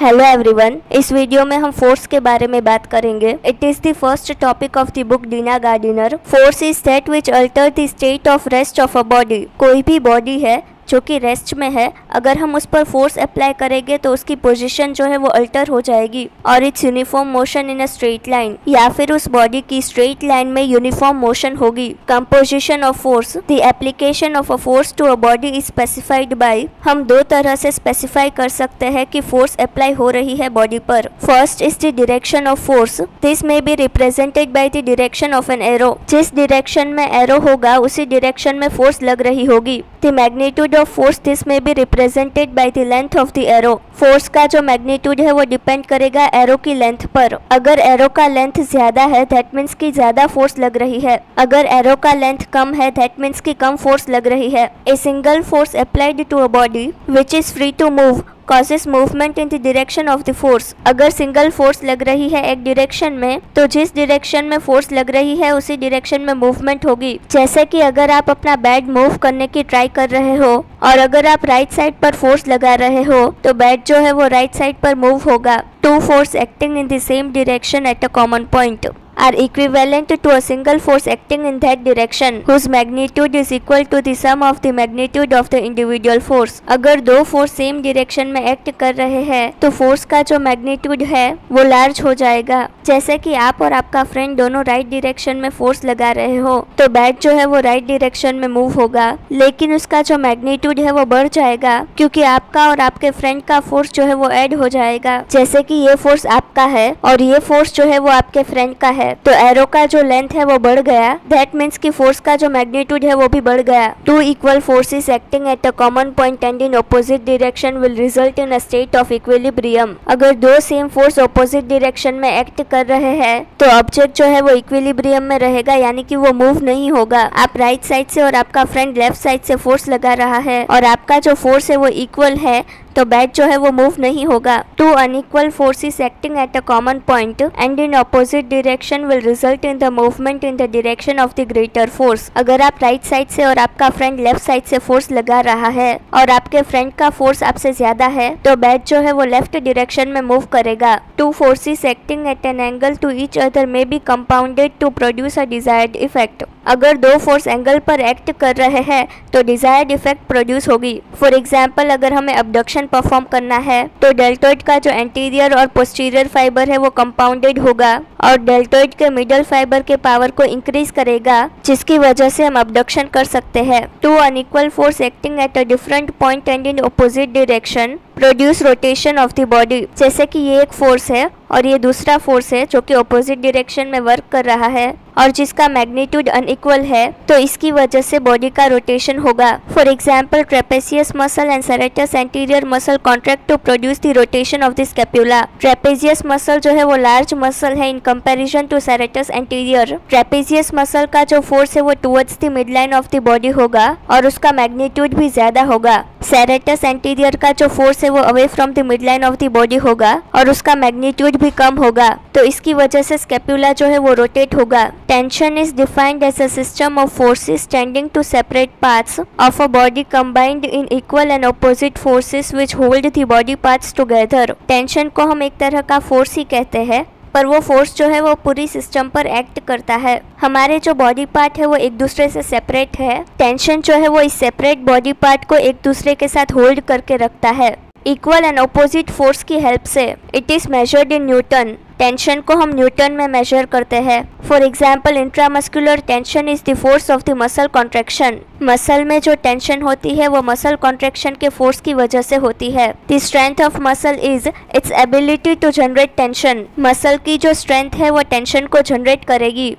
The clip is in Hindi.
हेलो एवरीवन, इस वीडियो में हम फोर्स के बारे में बात करेंगे। It is the first topic of the book Dina Gardiner. Force is that which alter the state of rest of a body. कोई भी बॉडी है जो कि रेस्ट में है, अगर हम उस पर फोर्स अप्लाई करेंगे तो उसकी पोजीशन जो है वो अल्टर हो जाएगी और it's uniform motion in a straight line, या फिर उस बॉडी की स्ट्रेट लाइन में यूनिफॉर्म मोशन होगी। Composition of force. The application of a force to a body is specified by. हम दो तरह से स्पेसिफाई कर सकते हैं कि फोर्स अप्लाई हो रही है बॉडी पर। First is the direction of force. This may be represented by the direction of an arrow. जिस डायरेक्शन में एरो होगा उसी डायरेक्शन में फोर्स लग रही होगी। The magnitude of force, this may be represented by the length of the arrow. Force का जो मैग्नीट्यूड है वो डिपेंड करेगा एरो की लेंथ पर। अगर एरो का लेंथ ज्यादा है दैट मीन्स की ज्यादा फोर्स लग रही है, अगर एरो का लेंथ कम है दैट मीन्स की कम फोर्स लग रही है। A single force applied to a body which is free to move causes movement in the direction of the force। अगर सिंगल फोर्स लग रही है एक डायरेक्शन में तो जिस डायरेक्शन में फोर्स लग रही है उसी डायरेक्शन में मूवमेंट होगी। जैसे कि अगर आप अपना बैट मूव करने की ट्राई कर रहे हो और अगर आप राइट साइड पर फोर्स लगा रहे हो तो बैट जो है वो राइट साइड पर मूव होगा। Two force acting in the same direction at a common point are equivalent to a single force acting in that direction whose magnitude is equal to the sum of the magnitude of the individual force। अगर दो फोर्स सेम डायरेक्शन में एक्ट कर रहे हैं तो फोर्स का जो मैग्नीट्यूड है वो लार्ज हो जाएगा। जैसे कि आप और आपका फ्रेंड दोनों राइट डायरेक्शन में फोर्स लगा रहे हो तो बैट जो है वो राइट डायरेक्शन में मूव होगा, लेकिन उसका जो मैग्नीट्यूड है वो बढ़ जाएगा क्योंकि आपका और आपके फ्रेंड का फोर्स जो है वो ऐड हो जाएगा। जैसे कि ये फोर्स आपका है और ये फोर्स जो है वो आपके फ्रेंड का है तो एरो का जो लेंथ है वो बढ़ गया। दैट मीन्स कि फोर्स का जो मैग्नीट्यूड है वो भी बढ़ गया। Two equal forces acting at a common point and in opposite direction will result in a state of equilibrium. अगर दो सेम फोर्स ऑपोजिट डायरेक्शन में एक्ट कर रहे हैं तो ऑब्जेक्ट जो है वो इक्विलिब्रियम में रहेगा, यानी कि वो मूव नहीं होगा। आप राइट साइड से और आपका फ्रेंड लेफ्ट साइड से फोर्स लगा रहा है और आपका जो फोर्स है वो इक्वल है तो बैट जो है वो मूव नहीं होगा। Two unequal forces acting at a common point and in opposite direction will result in the movement in the direction of the greater force. अगर आप राइट साइड से और आपका फ्रेंड लेफ्ट साइड से फोर्स लगा रहा है और आपके फ्रेंड का फोर्स आपसे ज्यादा है तो बैट जो है वो लेफ्ट डायरेक्शन में मूव करेगा। Two forces acting at an angle to each other may be compounded to produce a desired effect. अगर दो फोर्स एंगल पर एक्ट कर रहे हैं तो डिजायर्ड इफेक्ट प्रोड्यूस होगी। फॉर एग्जाम्पल, अगर हमें अबडक्शन परफॉर्म करना है तो डेल्टॉइड का जो एंटीरियर और पोस्टीरियर फाइबर है वो कंपाउंडेड होगा और डेल्टॉइड के मिडल फाइबर के पावर को इंक्रीज करेगा, जिसकी वजह से हम अबडक्शन कर सकते हैं। Two unequal force acting at a different point and in opposite direction produce rotation of the body. जैसे कि ये एक फोर्स है और ये दूसरा फोर्स है जो कि ऑपोजिट डायरेक्शन में वर्क कर रहा है और जिसका मैग्नीट्यूड अनइक्वल है, तो इसकी वजह से बॉडी का रोटेशन होगा। For example, trapezius muscle and serratus anterior muscle contract to produce the rotation of the scapula. Trapezius muscle जो है वो लार्ज मसल है in comparison to serratus anterior. Trapezius muscle का जो फोर्स है वो towards the midline of the body होगा और उसका मैग्नीट्यूड भी ज्यादा होगा। सेरेटस एंटीरियर का जो फोर्स है वो away from the midline of the body होगा और उसका मैग्नीट्यूड भी कम होगा, तो इसकी वजह से स्कैपुला जो है वो रोटेट होगा। Tension is defined as a system of forces tending to separate parts of a body combined in equal and opposite forces which hold the body parts together. Tension को हम एक तरह का फोर्स ही कहते हैं, पर वो फोर्स जो है वो पूरी सिस्टम पर एक्ट करता है। हमारे जो बॉडी पार्ट है वो एक दूसरे से सेपरेट है। टेंशन जो है वो इस सेपरेट बॉडी पार्ट को एक दूसरे के साथ होल्ड करके रखता है इक्वल एंड ऑपोजिट फोर्स की हेल्प से। It is measured in newton. Tension को हम न्यूटन में मेजर करते हैं। For example, intramuscular tension is the force of the muscle contraction. Muscle में जो टेंशन होती है वो मसल कॉन्ट्रैक्शन के फोर्स की वजह से होती है। The strength of muscle is its ability to generate tension. Muscle की जो स्ट्रेंथ है वो टेंशन को जनरेट करेगी।